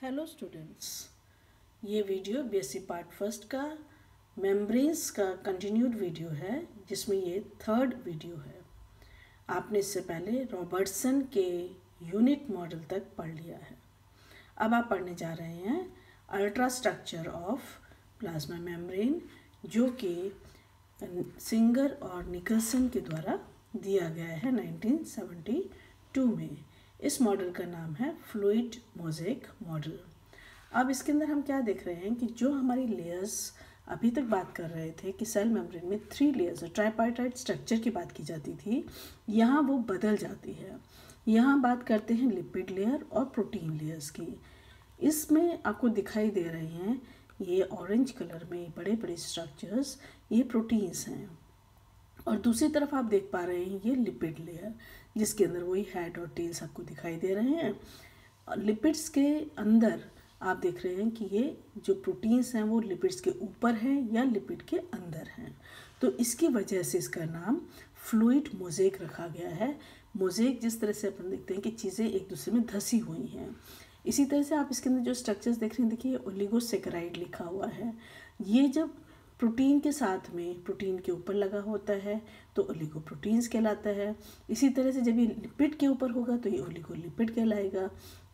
Hello students, ये video BSc part first का membranes का कंटिन्यूड वीडियो है, जिसमें ये थर्ड वीडियो है। आपने इससे पहले रॉबर्टसन के यूनिट मॉडल तक पढ़ लिया है। अब आप पढ़ने जा रहे हैं ultra structure of plasma membrane, जो कि सिंगर और निकलसन के द्वारा दिया गया है 1972 में। इस मॉडल का नाम है फ्लूइड मोज़ेक मॉडल। अब इसके अंदर हम क्या देख रहे हैं कि जो हमारी लेयर्स अभी तक बात कर रहे थे कि सेल मेम्ब्रेन में 3 लेयर्स ट्राइपार्टाइट स्ट्रक्चर की बात की जाती थी, यहाँ वो बदल जाती है। यहाँ बात करते हैं लिपिड लेयर और प्रोटीन लेयर्स की। इसमें आपको दिखाई दे रहे हैं ये ऑरेंज कलर में बड़े बड़े स्ट्रक्चर्स, ये प्रोटीन्स हैं। और दूसरी तरफ आप देख पा रहे हैं ये लिपिड लेयर, जिसके अंदर वही हेड और टेल्स आपको दिखाई दे रहे हैं। लिपिड्स के अंदर आप देख रहे हैं कि ये जो प्रोटीन्स हैं वो लिपिड्स के ऊपर हैं या लिपिड के अंदर हैं। तो इसकी वजह से इसका नाम फ्लूइड मोज़ेक रखा गया है। मोज़ेक जिस तरह से अपन देखते हैं कि चीज़ें एक दूसरे में धसी हुई हैं, इसी तरह से आप इसके अंदर जो स्ट्रक्चर्स देख रहे हैं, देखिए ओलिगोसेकेराइड लिखा हुआ है। ये जब प्रोटीन के साथ में प्रोटीन के ऊपर लगा होता है तो ओलिगोप्रोटीन्स कहलाता है। इसी तरह से जब ये लिपिड के ऊपर होगा तो ये ओलिगोलिपिड कहलाएगा।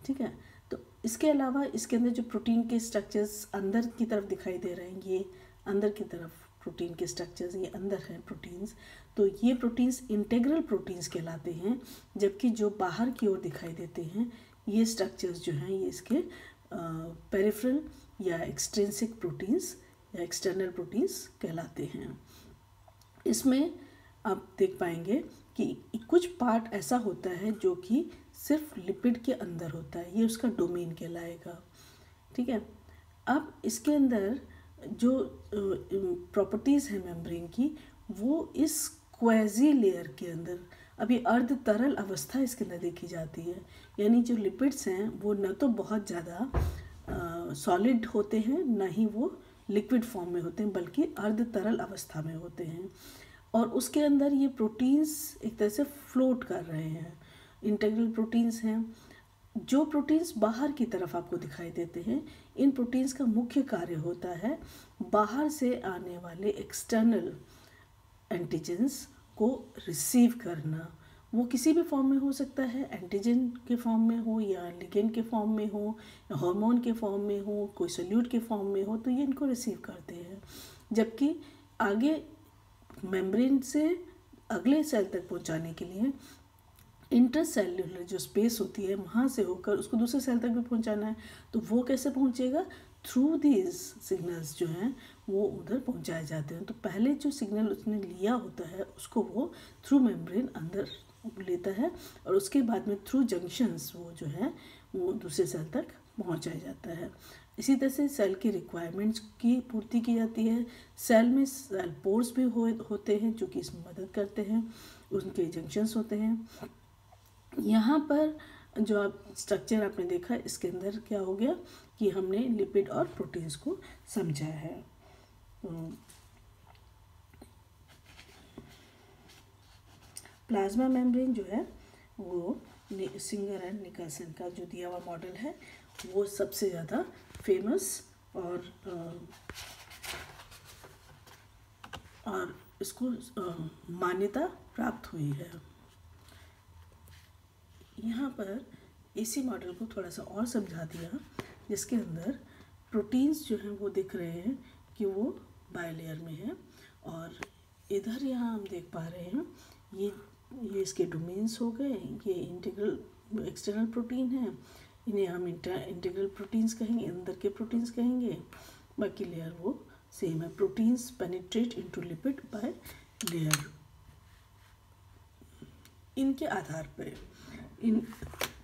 ठीक है, तो इसके अलावा इसके अंदर जो प्रोटीन के स्ट्रक्चर्स अंदर की तरफ दिखाई दे रहे हैं, ये अंदर की तरफ प्रोटीन के स्ट्रक्चर्स, ये अंदर हैं प्रोटीन्स, तो ये प्रोटीन्स इंटेग्रल प्रोटीन्स कहलाते हैं। जबकि जो बाहर की ओर दिखाई देते हैं ये स्ट्रक्चर्स जो हैं ये इसके पेरिफेरल या एक्सट्रिंसिक प्रोटीन्स या एक्सटर्नल प्रोटीन्स कहलाते हैं। इसमें आप देख पाएंगे कि कुछ पार्ट ऐसा होता है जो कि सिर्फ लिपिड के अंदर होता है, ये उसका डोमेन कहलाएगा। ठीक है, अब इसके अंदर जो प्रॉपर्टीज़ हैं मेम्ब्रेन की, वो इस क्वेजी लेयर के अंदर अभी अर्ध तरल अवस्था इसके अंदर देखी जाती है। यानी जो लिपिड्स हैं वो न तो बहुत ज़्यादा सॉलिड होते हैं, न ही वो लिक्विड फॉर्म में होते हैं, बल्कि अर्ध तरल अवस्था में होते हैं। और उसके अंदर ये प्रोटीन्स एक तरह से फ्लोट कर रहे हैं, इंटेग्रल प्रोटीन्स हैं। जो प्रोटीन्स बाहर की तरफ आपको दिखाई देते हैं, इन प्रोटीन्स का मुख्य कार्य होता है बाहर से आने वाले एक्सटर्नल एंटीजेंस को रिसीव करना। वो किसी भी फॉर्म में हो सकता है, एंटीजन के फॉर्म में हो या लिगेंड के फॉर्म में हो या हार्मोन के फॉर्म में हो, कोई सोल्यूट के फॉर्म में हो, तो ये इनको रिसीव करते हैं। जबकि आगे मेम्ब्रेन से अगले सेल तक पहुंचाने के लिए इंटरसेल्यूलर जो स्पेस होती है वहाँ से होकर उसको दूसरे सेल तक भी पहुंचाना है, तो वो कैसे पहुंचेगा? थ्रू दीज सिग्नल्स जो हैं वो उधर पहुंचाए जाते हैं। तो पहले जो सिग्नल उसने लिया होता है उसको वो थ्रू मेम्ब्रेन अंदर लेता है और उसके बाद में थ्रू जंक्शंस वो जो है वो दूसरे सेल तक पहुंचाया जाता है। इसी तरह से सेल की रिक्वायरमेंट्स की पूर्ति की जाती है। सेल में सेल पोर्स भी होते हैं जो कि इसमें मदद करते हैं, उनके जंक्शंस होते हैं। यहाँ पर जो आप स्ट्रक्चर आपने देखा, इसके अंदर क्या हो गया कि हमने लिपिड और प्रोटीन्स को समझा है। प्लाज्मा मेम्ब्रेन जो है वो सिंगर एंड निकलसन का जो दिया हुआ मॉडल है वो सबसे ज़्यादा फेमस और इसको मान्यता प्राप्त हुई है। यहाँ पर इसी मॉडल को थोड़ा सा और समझा दिया, जिसके अंदर प्रोटीन्स जो हैं वो दिख रहे हैं कि वो बायलेयर में है। और इधर यहाँ हम देख पा रहे हैं ये इसके डोमेन्स हो गए। ये इंटीग्रल एक्सटर्नल प्रोटीन है, इन्हें हम इंटीग्रल प्रोटीन्स कहेंगे, अंदर के प्रोटीन्स कहेंगे। बाकी लेयर वो सेम है। Proteins penetrate into lipid by layer. इनके आधार पर, इन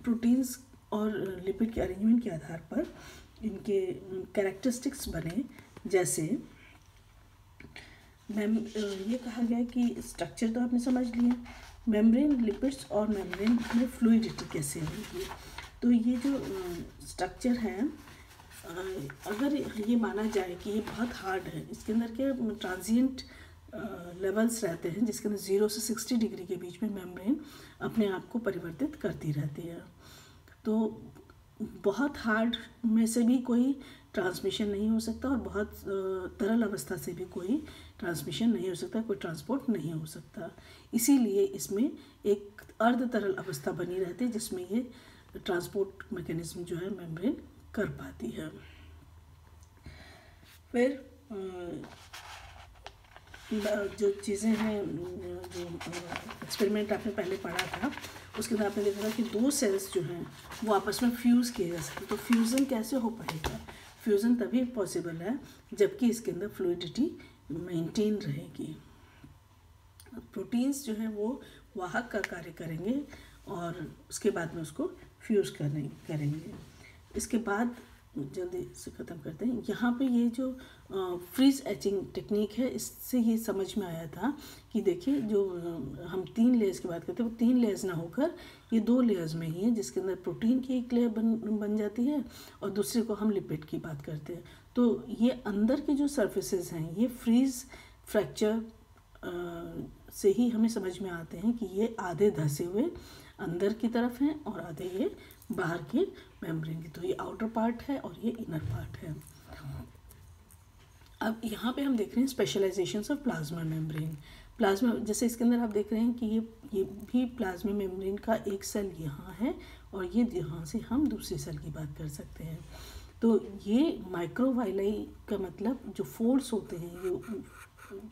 प्रोटीन्स और लिपिड के अरेंजमेंट के आधार पर इनके कैरेक्टरिस्टिक्स बने। जैसे ये कहा गया कि स्ट्रक्चर तो आपने समझ लिया, मेम्ब्रेन लिपिड्स और मेम्ब्रेन में फ्लूइडिटी कैसे होगी। तो ये जो स्ट्रक्चर है, अगर ये माना जाए कि ये बहुत हार्ड है, इसके अंदर के ट्रांजिएंट लेवल्स रहते हैं जिसके अंदर 0 से 60 डिग्री के बीच में मेम्ब्रेन अपने आप को परिवर्तित करती रहती है। तो बहुत हार्ड में से भी कोई ट्रांसमिशन नहीं हो सकता और बहुत तरल अवस्था से भी कोई ट्रांसमिशन नहीं हो सकता, कोई ट्रांसपोर्ट नहीं हो सकता। इसीलिए इसमें एक अर्ध तरल अवस्था बनी रहती है जिसमें ये ट्रांसपोर्ट मैकेनिज्म जो है मेम्ब्रेन कर पाती है। फिर जो चीज़ें हैं, जो एक्सपेरिमेंट आपने पहले पढ़ा था उसके अंदर आपने देखा था कि दो सेल्स जो हैं वो आपस में फ्यूज़ किए जा सकते। तो फ्यूज़न कैसे हो पाएगा? फ्यूज़न तभी पॉसिबल है जबकि इसके अंदर फ्लूइडिटी मेंटेन रहेगी। प्रोटीन्स जो हैं वो वाहक का कार्य करेंगे और उसके बाद में उसको फ्यूज़ करेंगे। इसके बाद जल्दी से ख़त्म करते हैं। यहाँ पे ये जो फ्रीज एचिंग टेक्निक है, इससे ये समझ में आया था कि देखिए जो हम 3 लेयर्स की बात करते हैं वो 3 लेयर्स ना होकर ये 2 लेयर्स में ही है, जिसके अंदर प्रोटीन की एक लेयर बन जाती है और दूसरे को हम लिपिड की बात करते हैं। तो ये अंदर के जो सर्फेसेस हैं ये फ्रीज फ्रैक्चर से ही हमें समझ में आते हैं कि ये आधे धंसे हुए अंदर की तरफ हैं और आधे ये बाहर के मेम्ब्रेन की। तो ये आउटर पार्ट है और ये इनर पार्ट है। अब यहाँ पे हम देख रहे हैं specialisations of plasma membrane. Plasma जैसे इसके अंदर आप देख रहे हैं कि ये भी प्लाज्मा मेम्ब्रेन का एक सेल यहाँ है और ये यहाँ से हम दूसरी सेल की बात कर सकते हैं। तो ये माइक्रोवाइलाई का मतलब जो फोल्ड्स होते हैं, ये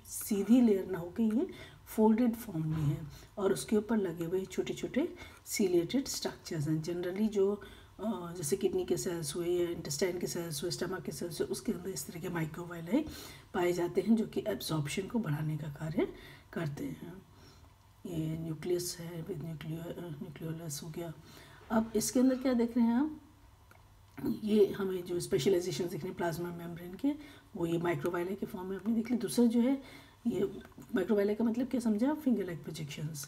सीधी लेयर ना होकर ये फोल्डेड फॉर्म में है और उसके ऊपर लगे हुए छोटे छोटे सीलिएटेड स्ट्रक्चर्स हैं। जनरली जो जैसे किडनी के सेल्स हुए या इंटेस्टाइन के सेल्स हुए, स्टमक के सेल्स हुए, उसके अंदर इस तरह के माइक्रोवाइलाई पाए जाते हैं जो कि एब्जॉर्प्शन को बढ़ाने का कार्य करते हैं। ये न्यूक्लियस है विद न्यूक्लियोलस हो गया। अब इसके अंदर क्या देख रहे हैं हम, ये हमें जो स्पेशलाइजेशन दिख रहे हैं प्लाज्मा मेम्ब्रेन के, वो ये माइक्रोवाइलाई के फॉर्म में अपनी देख ली। दूसरा जो है ये माइक्रोवाइलाई का मतलब क्या समझा, फिंगर लाइक प्रोजेक्शंस।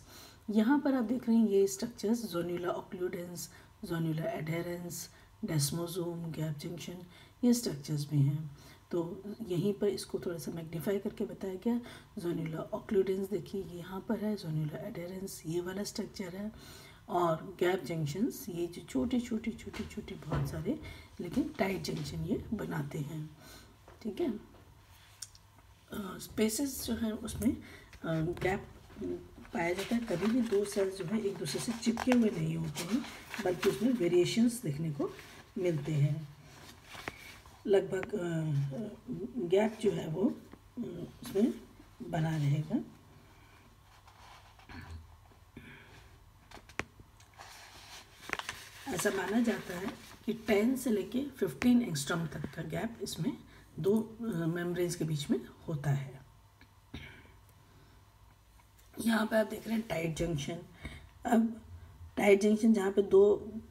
यहाँ पर आप देख रहे हैं ये स्ट्रक्चर्स जोन्युला ऑक्लूडेंस, जोन्युला एडहेरेंस, डेस्मोसोम, गैप जंक्शन, ये स्ट्रक्चर्स भी हैं। तो यहीं पर इसको थोड़ा सा मैग्नीफाई करके बताया गया। जोन्युला ऑक्लूडेंस देखिए यहाँ पर है, जोन्युला एडहेरेंस ये वाला स्ट्रक्चर है और गैप जंक्शंस ये जो छोटे छोटे बहुत सारे लेकिन टाइट जंक्शन ये बनाते हैं। ठीक है, स्पेसेस जो है उसमें गैप पाया जाता है। कभी भी दो सेल्स जो है एक दूसरे से चिपके हुए नहीं होते हैं, बल्कि उसमें वेरिएशंस देखने को मिलते हैं। लगभग गैप जो है वो उसमें बना रहेगा। ऐसा माना जाता है कि 10 से लेके 15 एंगस्ट्रॉम तक का गैप इसमें दो मेम्ब्रेन्स के बीच में होता है। यहाँ पे आप देख रहे हैं टाइट जंक्शन। अब टाइट जंक्शन जहाँ पे दो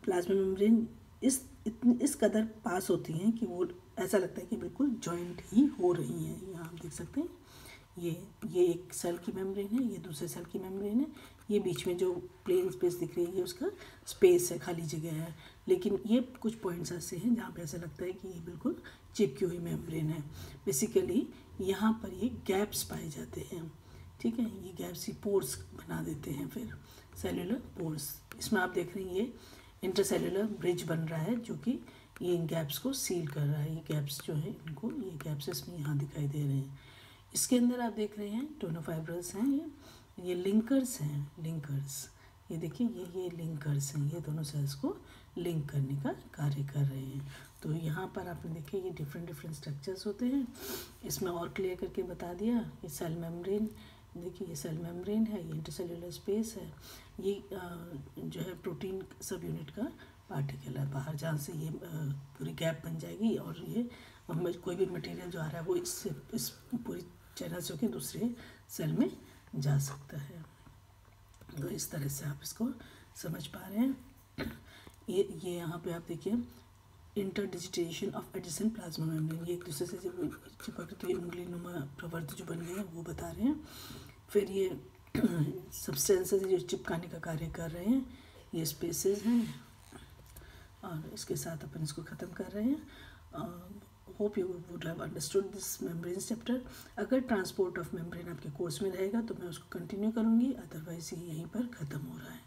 प्लाज्मा मेम्ब्रेन इस कदर पास होती हैं कि वो ऐसा लगता है कि बिल्कुल जॉइंट ही हो रही हैं। यहाँ आप देख सकते हैं ये एक सेल की मेम्ब्रेन है, ये दूसरे सेल की मेम्ब्रेन है, ये बीच में जो प्लेन स्पेस दिख रही है ये उसका स्पेस है, खाली जगह है। लेकिन ये कुछ पॉइंट्स ऐसे हैं जहाँ पे ऐसा लगता है कि ये बिल्कुल चिपकी हुई मेम्ब्रेन है। बेसिकली यहाँ पर ये गैप्स पाए जाते हैं। ठीक है, ये गैप्स ही पोर्स बना देते हैं, फिर सेलुलर पोर्स। इसमें आप देख रहे हैं ये इंटरसेलुलर ब्रिज बन रहा है जो कि ये इन गैप्स को सील कर रहा है। ये गैप्स जो है इनको, ये गैप्स इसमें यहाँ दिखाई दे रहे हैं। इसके अंदर आप देख रहे हैं टोनोफाइब्रल्स हैं, ये लिंकर्स हैं, लिंकर्स। ये देखिए ये लिंकर्स हैं, ये दोनों सेल्स को लिंक करने का कार्य कर रहे हैं। तो यहाँ पर आपने देखिए ये डिफरेंट स्ट्रक्चर्स होते हैं। इसमें और क्लियर करके बता दिया। ये सेल मेम्ब्रेन, देखिए ये सेल मेम्ब्रेन है, ये इंटरसेलुलर स्पेस है, ये जो है प्रोटीन सब यूनिट का पार्टिकल है बाहर, जहाँ से ये पूरी गैप बन जाएगी और ये कोई भी मटेरियल जो आ रहा है वो इस पूरी चैनल से होकर दूसरे सेल में जा सकता है। तो इस तरह से आप इसको समझ पा रहे हैं। ये यहाँ पे आप देखिए इंटरडिजिटेशन ऑफ एडजेसेंट प्लाज्मा मेम्ब्रेन, ये एक दूसरे से चिपक तो ये उंगली नुमा प्रवर्त जो बन गए हैं वो बता रहे हैं। फिर ये सब्सटेंसेस जो चिपकाने का कार्य कर रहे हैं, ये स्पेसेस हैं। और इसके साथ अपन इसको ख़त्म कर रहे हैं। Hope you would have understood this membranes chapter. अगर ट्रांसपोर्ट ऑफ मेम्ब्रेन आपके कोर्स में रहेगा तो मैं उसको कंटिन्यू करूँगी, अदरवाइज़ ये यहीं पर ख़त्म हो रहा है।